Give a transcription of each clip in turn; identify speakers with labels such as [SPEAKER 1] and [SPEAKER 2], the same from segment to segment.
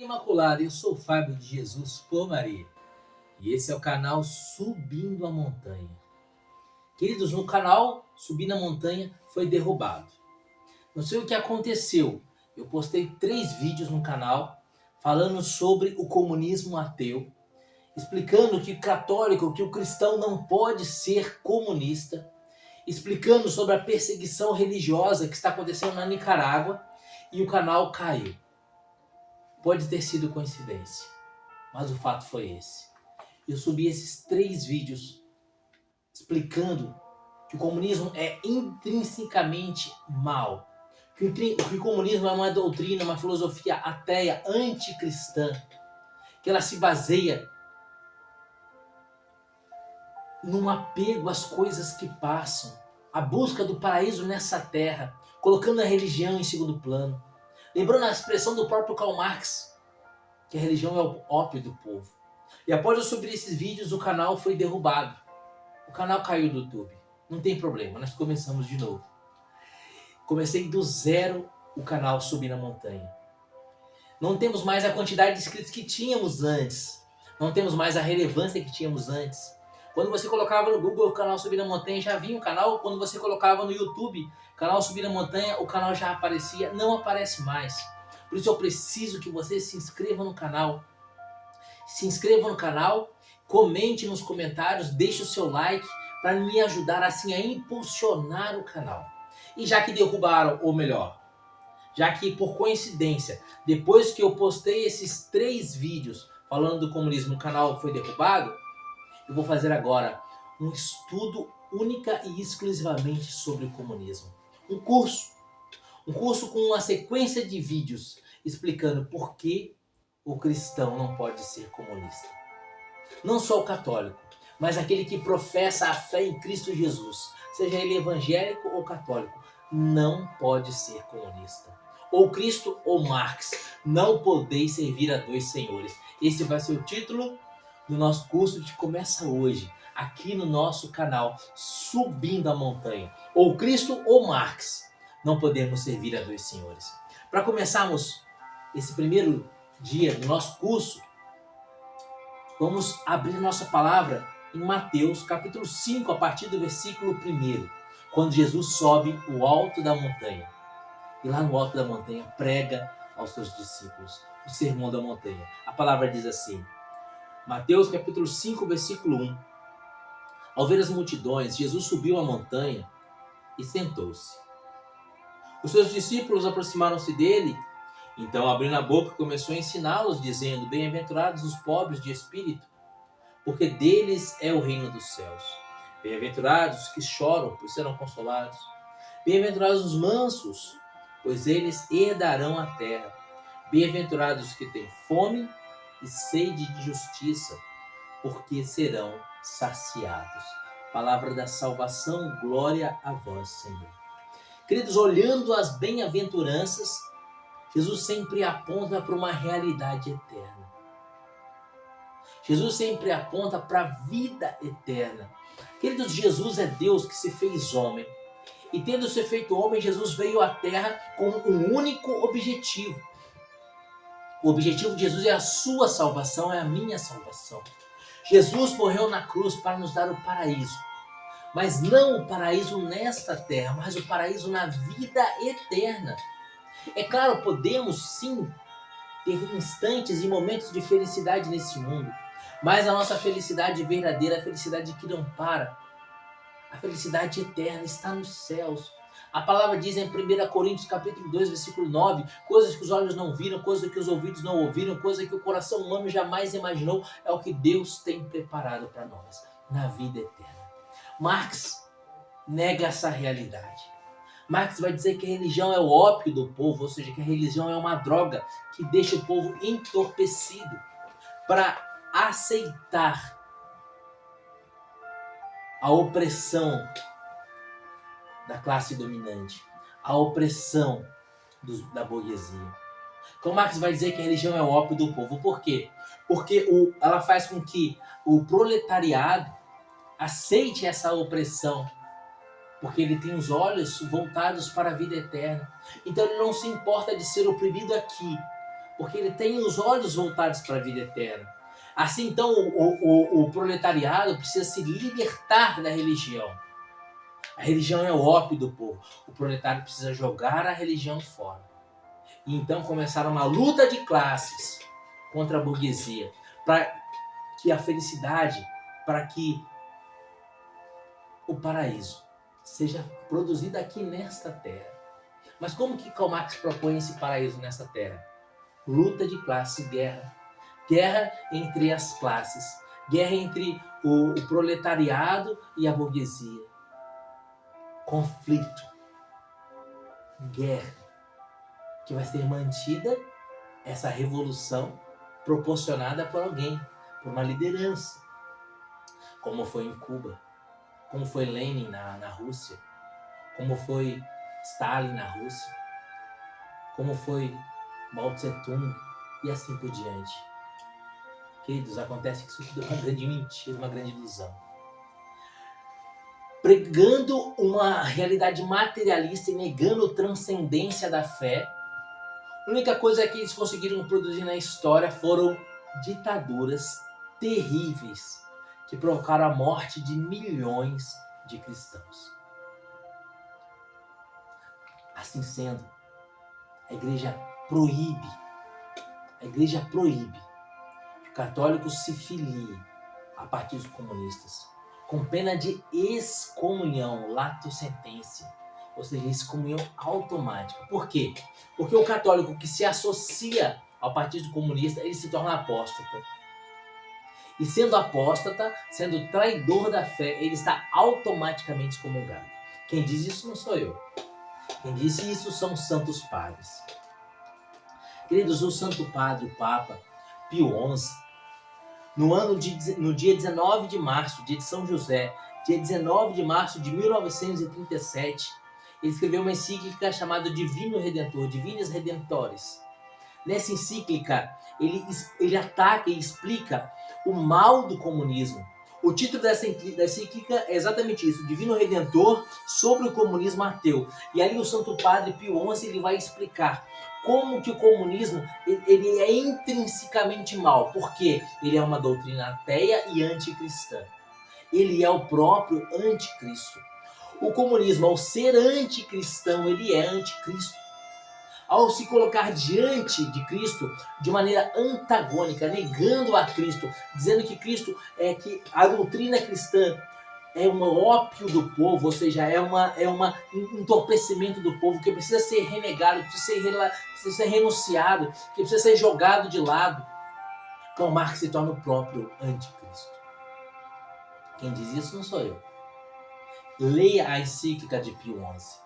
[SPEAKER 1] Imaculada, eu sou o Fábio de Jesus por Maria e esse é o canal Subindo a Montanha. Queridos, no canal Subindo a Montanha foi derrubado. Não sei o que aconteceu. Eu postei 3 vídeos no canal falando sobre o comunismo ateu, explicando que o católico, que o cristão não pode ser comunista, explicando sobre a perseguição religiosa que está acontecendo na Nicarágua e o canal caiu. Pode ter sido coincidência, mas o fato foi esse. Eu subi esses 3 vídeos explicando que o comunismo é intrinsecamente mal. Que o comunismo é uma doutrina, uma filosofia ateia, anticristã. Que ela se baseia num apego às coisas que passam. A busca do paraíso nessa terra, colocando a religião em segundo plano. Lembrando a expressão do próprio Karl Marx, que a religião é o ópio do povo. E após eu subir esses vídeos, o canal foi derrubado. O canal caiu do YouTube. Não tem problema, nós começamos de novo. Comecei do zero o canal Subindo a Montanha. Não temos mais a quantidade de inscritos que tínhamos antes. Não temos mais a relevância que tínhamos antes. Quando você colocava no Google o canal Subindo a Montanha, já vinha o canal. Quando você colocava no YouTube canal Subindo a Montanha, o canal já aparecia. Não aparece mais. Por isso eu preciso que você se inscreva no canal. Se inscreva no canal, comente nos comentários, deixe o seu like para me ajudar assim a impulsionar o canal. E já que derrubaram, ou melhor, já que por coincidência, depois que eu postei esses 3 vídeos falando do comunismo, o canal foi derrubado, eu vou fazer agora um estudo única e exclusivamente sobre o comunismo. Um curso com uma sequência de vídeos explicando por que o cristão não pode ser comunista. Não só o católico, mas aquele que professa a fé em Cristo Jesus, seja ele evangélico ou católico, não pode ser comunista. Ou Cristo ou Marx, não podeis servir a 2 senhores. Esse vai ser o título do nosso curso que começa hoje, aqui no nosso canal, Subindo a Montanha. Ou Cristo ou Marx, não podemos servir a 2 senhores. Para começarmos esse primeiro dia do nosso curso, vamos abrir nossa palavra em Mateus, capítulo 5, a partir do versículo 1, quando Jesus sobe o alto da montanha. E lá no alto da montanha prega aos seus discípulos o sermão da montanha. A palavra diz assim, Mateus, capítulo 5, versículo 1. Ao ver as multidões, Jesus subiu a montanha e sentou-se. Os seus discípulos aproximaram-se dele. Então, abrindo a boca, começou a ensiná-los, dizendo, bem-aventurados os pobres de espírito, porque deles é o reino dos céus. Bem-aventurados os que choram, pois serão consolados. Bem-aventurados os mansos, pois eles herdarão a terra. Bem-aventurados os que têm fome e sede de justiça, porque serão saciados. Palavra da salvação, glória a vós, Senhor. Queridos, olhando as bem-aventuranças, Jesus sempre aponta para uma realidade eterna. Jesus sempre aponta para a vida eterna. Queridos, Jesus é Deus que se fez homem. E tendo se feito homem, Jesus veio à terra com um único objetivo. O objetivo de Jesus é a sua salvação, é a minha salvação. Jesus morreu na cruz para nos dar o paraíso. Mas não o paraíso nesta terra, mas o paraíso na vida eterna. É claro, podemos sim ter instantes e momentos de felicidade nesse mundo. Mas a nossa felicidade verdadeira, a felicidade que não para, a felicidade eterna está nos céus. A palavra diz em 1 Coríntios capítulo 2, versículo 9, coisas que os olhos não viram, coisas que os ouvidos não ouviram, coisas que o coração humano jamais imaginou, é o que Deus tem preparado para nós, na vida eterna. Marx nega essa realidade. Marx vai dizer que a religião é o ópio do povo, ou seja, que a religião é uma droga que deixa o povo entorpecido para aceitar a opressão da classe dominante, a opressão da burguesia. Então Marx vai dizer que a religião é o ópio do povo. Por quê? Porque ela faz com que o proletariado aceite essa opressão, porque ele tem os olhos voltados para a vida eterna. Então ele não se importa de ser oprimido aqui, porque ele tem os olhos voltados para a vida eterna. Assim, então, o proletariado precisa se libertar da religião. A religião é o ópio do povo. O proletário precisa jogar a religião fora. E então começaram uma luta de classes contra a burguesia, para que a felicidade, para que o paraíso seja produzido aqui nesta terra. Mas como que Karl Marx propõe esse paraíso nesta terra? Luta de classe, guerra. Guerra entre as classes. Guerra entre o proletariado e a burguesia. Conflito. Guerra. Que vai ser mantida essa revolução proporcionada por alguém, por uma liderança. Como foi em Cuba, como foi Lenin na Rússia, como foi Stalin na Rússia, como foi Mao Tse-tung e assim por diante. Queridos, acontece que isso tudo é uma grande mentira, uma grande ilusão. Pregando uma realidade materialista e negando a transcendência da fé, a única coisa que eles conseguiram produzir na história foram ditaduras terríveis que provocaram a morte de milhões de cristãos. Assim sendo, a igreja proíbe que católicos se filiem a partidos comunistas, com pena de excomunhão, lato sententia, ou seja, excomunhão automática. Por quê? Porque o católico que se associa ao Partido Comunista, ele se torna apóstata. E sendo apóstata, sendo traidor da fé, ele está automaticamente excomungado. Quem diz isso não sou eu. Quem disse isso são os santos padres. Queridos, o Santo Padre, o Papa Pio XI, no dia 19 de março, dia de São José, dia 19 de março de 1937, ele escreveu uma encíclica chamada Divino Redentor, Divinis Redentores. Nessa encíclica, ele ataca e explica o mal do comunismo. O título dessa encíclica é exatamente isso, Divino Redentor sobre o comunismo ateu. E ali o Santo Padre Pio XI ele vai explicar como que o comunismo ele é intrinsecamente mal. Porque ele é uma doutrina ateia e anticristã. Ele é o próprio anticristo. O comunismo, ao ser anticristão, ele é anticristo. Ao se colocar diante de Cristo de maneira antagônica, negando a Cristo, dizendo que Cristo que a doutrina cristã é um ópio do povo, ou seja, é um entorpecimento do povo que precisa ser renegado, precisa ser renunciado, que precisa ser jogado de lado. Karl Marx se torna o próprio anticristo. Quem diz isso não sou eu. Leia a encíclica de Pio XI.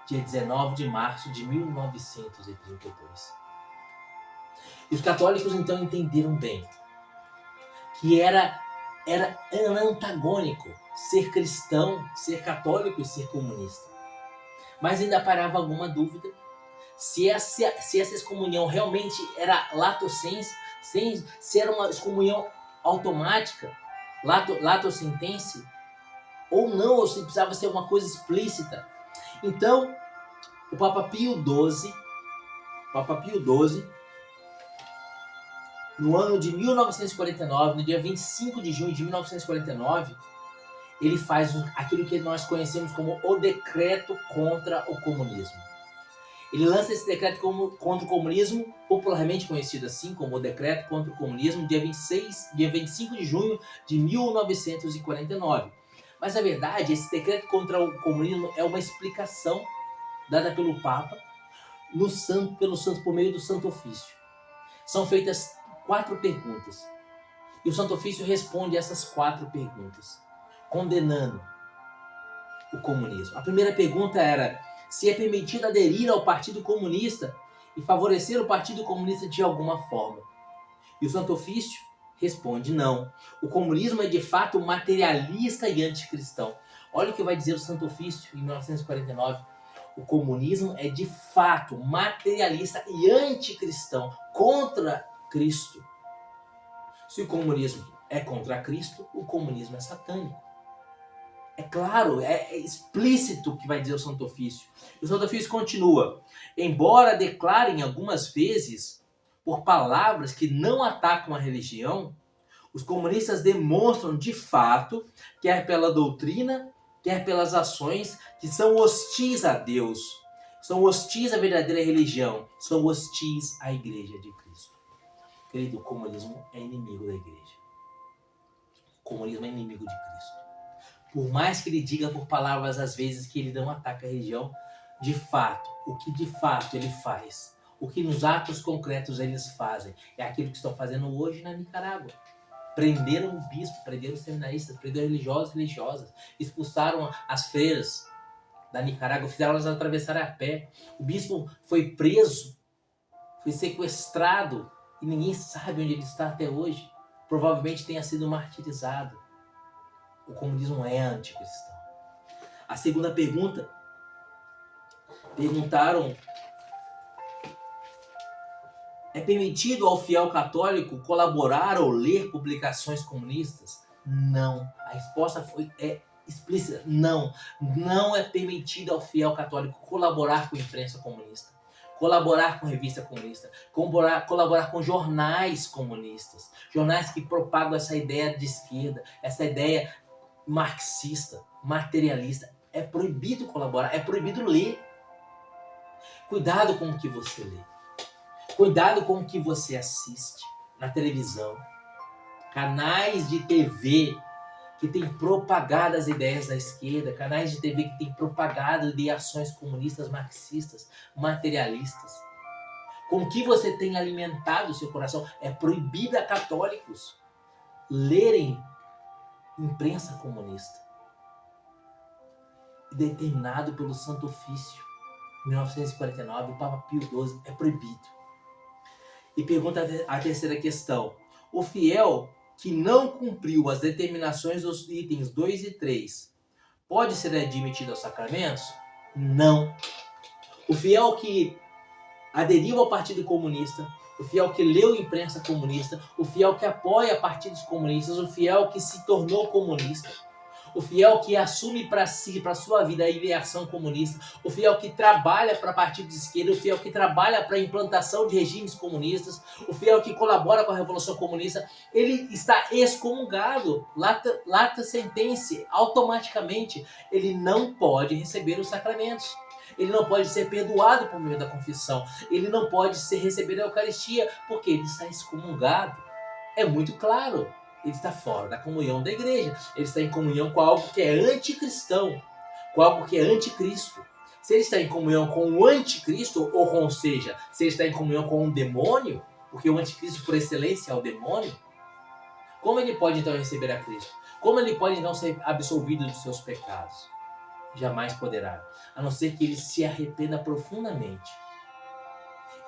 [SPEAKER 1] Dia 19 de março de 1932. E os católicos então entenderam bem que era antagônico ser cristão, ser católico e ser comunista. Mas ainda parava alguma dúvida se essa excomunhão realmente era lato sensu, se era uma excomunhão automática, lato sententia, ou não, ou se precisava ser uma coisa explícita. Então, o Papa Pio XII, no ano de 1949, no dia 25 de junho de 1949, ele faz aquilo que nós conhecemos como o decreto contra o comunismo. Ele lança esse decreto contra o comunismo, popularmente conhecido assim como o decreto contra o comunismo, dia 25 de junho de 1949. Mas, na verdade, esse decreto contra o comunismo é uma explicação dada pelo Papa por meio do Santo Ofício. São feitas 4 perguntas. E o Santo Ofício responde essas 4 perguntas, condenando o comunismo. A primeira pergunta era se é permitido aderir ao Partido Comunista e favorecer o Partido Comunista de alguma forma. E o Santo Ofício responde não. O comunismo é de fato materialista e anticristão. Olha o que vai dizer o Santo Ofício em 1949. O comunismo é de fato materialista e anticristão, contra Cristo. Se o comunismo é contra Cristo, o comunismo é satânico. É claro, é explícito o que vai dizer o Santo Ofício. O Santo Ofício continua. Embora declarem algumas vezes por palavras que não atacam a religião, os comunistas demonstram de fato, quer pela doutrina, quer pelas ações, que são hostis a Deus, são hostis à verdadeira religião, são hostis à Igreja de Cristo. Querido, o comunismo é inimigo da Igreja. O comunismo é inimigo de Cristo. Por mais que ele diga por palavras às vezes que ele não ataca a religião, de fato, o que de fato ele faz, o que nos atos concretos eles fazem, é aquilo que estão fazendo hoje na Nicarágua. Prenderam o bispo, prenderam os seminaristas, prenderam religiosos e religiosas, expulsaram as freiras da Nicarágua, fizeram elas atravessarem a pé. O bispo foi preso, foi sequestrado e ninguém sabe onde ele está até hoje. Provavelmente tenha sido martirizado. O comunismo é anticristão. A segunda pergunta, perguntaram: é permitido ao fiel católico colaborar ou ler publicações comunistas? Não. A resposta é explícita. Não. Não é permitido ao fiel católico colaborar com a imprensa comunista, colaborar com revista comunista, colaborar com jornais comunistas, jornais que propagam essa ideia de esquerda, essa ideia marxista, materialista. É proibido colaborar, é proibido ler. Cuidado com o que você lê. Cuidado com o que você assiste na televisão. Canais de TV que têm propagado as ideias da esquerda, canais de TV que têm propagado ideações comunistas, marxistas, materialistas. Com o que você tem alimentado o seu coração. É proibido a católicos lerem imprensa comunista. Determinado pelo Santo Ofício, em 1949, o Papa Pio XII, é proibido. E pergunta a terceira questão: o fiel que não cumpriu as determinações dos itens 2 e 3 pode ser admitido aos sacramentos? Não. O fiel que aderiu ao Partido Comunista, o fiel que leu imprensa comunista, o fiel que apoia partidos comunistas, o fiel que se tornou comunista, o fiel que assume para si, para sua vida, a ideação comunista, o fiel que trabalha para partidos de esquerda, o fiel que trabalha para a implantação de regimes comunistas, o fiel que colabora com a Revolução Comunista, ele está excomungado, lata sentença, automaticamente. Ele não pode receber os sacramentos. Ele não pode ser perdoado por meio da confissão. Ele não pode receber a Eucaristia, porque ele está excomungado. É muito claro. Ele está fora da comunhão da igreja. Ele está em comunhão com algo que é anticristão, com algo que é anticristo. Se ele está em comunhão com o anticristo, ou seja, se ele está em comunhão com um demônio, porque o anticristo por excelência é o demônio, como ele pode então receber a Cristo? Como ele pode então ser absolvido dos seus pecados? Jamais poderá, a não ser que ele se arrependa profundamente.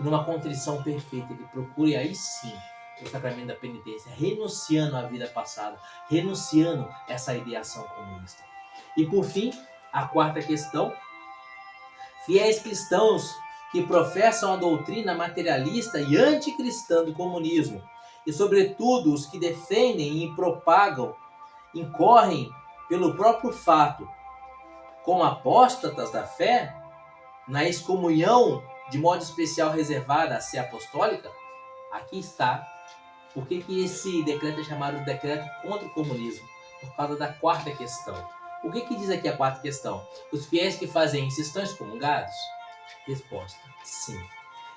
[SPEAKER 1] E numa contrição perfeita, ele procure aí sim o sacramento da penitência, renunciando à vida passada, renunciando essa ideação comunista. E por fim, a quarta questão: fiéis cristãos que professam a doutrina materialista e anticristã do comunismo, e sobretudo os que defendem e propagam, incorrem pelo próprio fato como apóstatas da fé, na excomunhão de modo especial reservada à sé apostólica? Aqui está. Por que esse decreto é chamado de decreto contra o comunismo? Por causa da quarta questão. O que diz aqui a quarta questão? Os fiéis que fazem isso estão excomungados? Resposta: sim.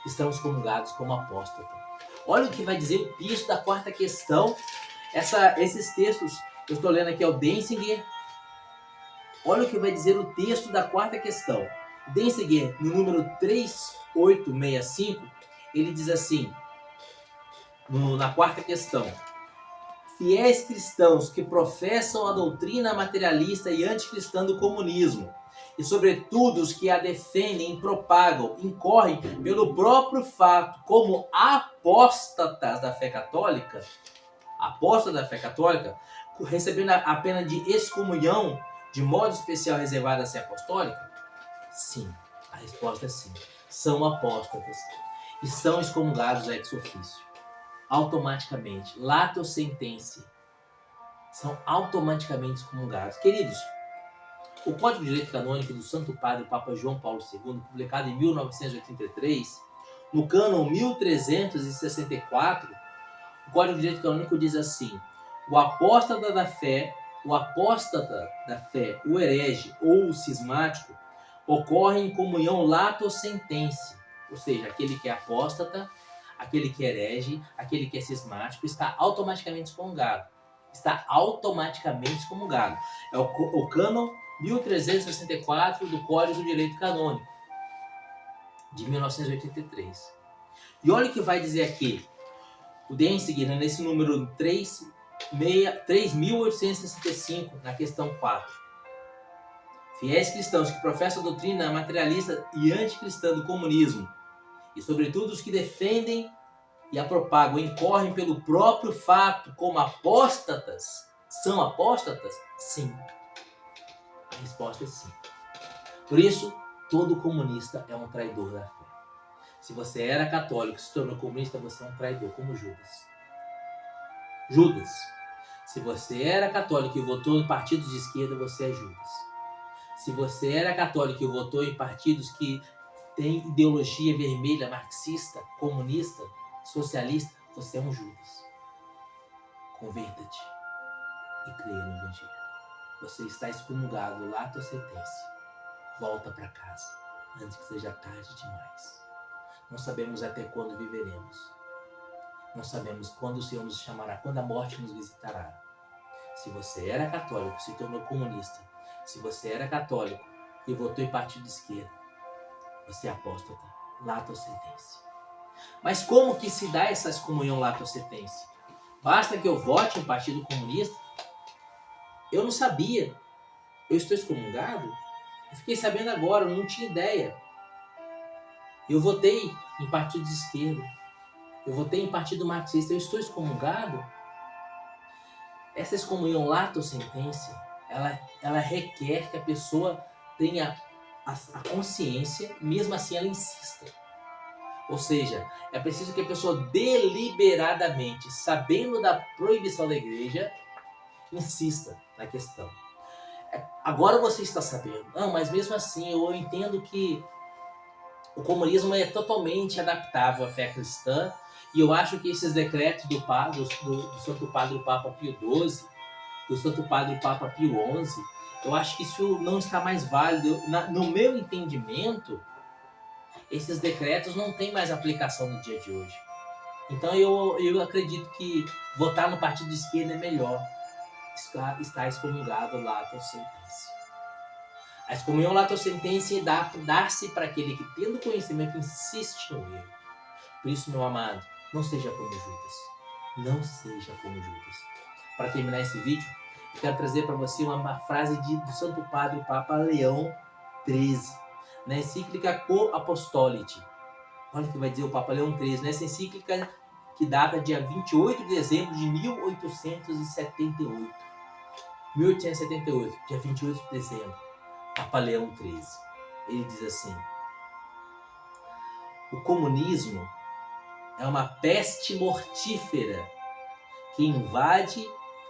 [SPEAKER 1] Estão excomungados como apóstata. Olha o que vai dizer o texto da quarta questão. Esses textos, eu estou lendo aqui, é o Denzinger. Olha o que vai dizer o texto da quarta questão. Denzinger, no número 3865, ele diz assim, na quarta questão: fiéis cristãos que professam a doutrina materialista e anticristã do comunismo, e sobretudo os que a defendem e propagam, incorrem pelo próprio fato como apóstatas da fé católica, recebendo a pena de excomunhão de modo especial reservada à sé apostólica? Sim, a resposta é sim. São apóstatas e são excomungados ex officio. Automaticamente, lato sententia, são automaticamente excomungados. Queridos, o Código de Direito Canônico do Santo Padre Papa João Paulo II, publicado em 1983, No cânon 1364, o Código de Direito Canônico diz assim: o apóstata da fé, o herege ou o cismático ocorrem em comunhão lato sentense, ou seja, aquele que é apóstata, aquele que é herege, aquele que é cismático está automaticamente excomungado. Está automaticamente excomungado. É o cânon 1364 do Código de Direito Canônico, de 1983. E olha o que vai dizer aqui, o D em seguida, nesse número 3.865, na questão 4. Fiéis cristãos que professam a doutrina materialista e anticristã do comunismo, e sobretudo os que defendem e a propagam, incorrem pelo próprio fato como apóstatas. São apóstatas? Sim. A resposta é sim. Por isso, todo comunista é um traidor da fé. Se você era católico e se tornou comunista, você é um traidor, como Judas. Judas. Se você era católico e votou em partidos de esquerda, você é Judas. Se você era católico e votou em partidos que têm ideologia vermelha, marxista, comunista, socialista, você é um Judas. Converta-te e creia no Evangelho. Você está excomungado, lato sentença. Volta para casa, antes que seja tarde demais. Não sabemos até quando viveremos. Não sabemos quando o Senhor nos chamará, quando a morte nos visitará. Se você era católico, se tornou comunista. Se você era católico e votou em partido de esquerda, você é apóstata, lato sentença. Mas como que se dá essa excomunhão lato sentença? Basta que eu vote em partido comunista? Eu não sabia. Eu estou excomungado? Eu fiquei sabendo agora, eu não tinha ideia. Eu votei em partido de esquerda. Eu votei em partido marxista. Eu estou excomungado? Essa excomunhão lato sentença, ela requer que a pessoa tenha a consciência, mesmo assim ela insista. Ou seja, é preciso que a pessoa deliberadamente, sabendo da proibição da igreja, insista na questão. Agora você está sabendo. Não, mas mesmo assim eu entendo que o comunismo é totalmente adaptável à fé cristã, e eu acho que esses decretos do Santo Padre Papa Pio XII, do Santo Padre Papa Pio XI, eu acho que isso não está mais válido. No meu entendimento, esses decretos não têm mais aplicação no dia de hoje. Então eu acredito que votar no partido de esquerda é melhor. Está excomungado lato sentença. A excomunhão lato sentença dá-se para aquele que, tendo conhecimento, insiste no erro. Por isso, meu amado, não seja como Judas. Não seja como Judas. Para terminar esse vídeo, eu quero trazer para você uma frase do Santo Padre Papa Leão XIII, na encíclica Co Apostolite. Olha o que vai dizer o Papa Leão XIII, nessa encíclica que data dia 28 de dezembro de 1878. 1878, dia 28 de dezembro, Papa Leão XIII. Ele diz assim: o comunismo é uma peste mortífera que invade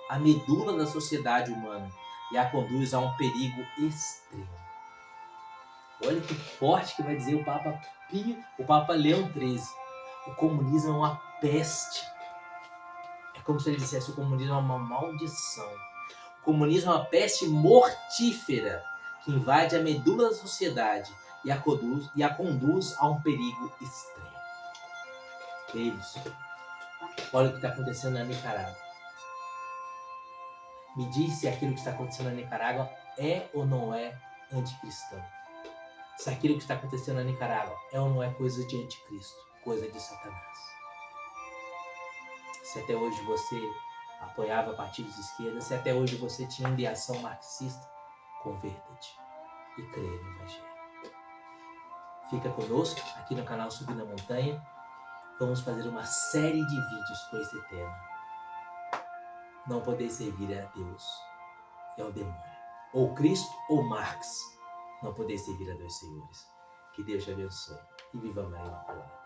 [SPEAKER 1] a medula da sociedade humana e a conduz a um perigo extremo. Olha que forte que vai dizer o Papa Leão XIII. O comunismo é uma peste. É como se ele dissesse: o comunismo é uma maldição. O comunismo é uma peste mortífera que invade a medula da sociedade e a conduz a um perigo extremo. Queridos, olha o que está acontecendo na Nicarágua. Me diz se aquilo que está acontecendo na Nicarágua é ou não é anticristão. Se aquilo que está acontecendo na Nicarágua é ou não é coisa de anticristo, coisa de Satanás. Se até hoje você apoiava partidos de esquerda, se até hoje você tinha ideação marxista, converta-te e creia no Evangelho. Fica conosco aqui no canal Subindo a Montanha. Vamos fazer uma série de vídeos com esse tema. Não poder servir a Deus e ao demônio. Ou Cristo ou Marx. Não poder servir a dois senhores. Que Deus te abençoe. E viva Maria Imaculada.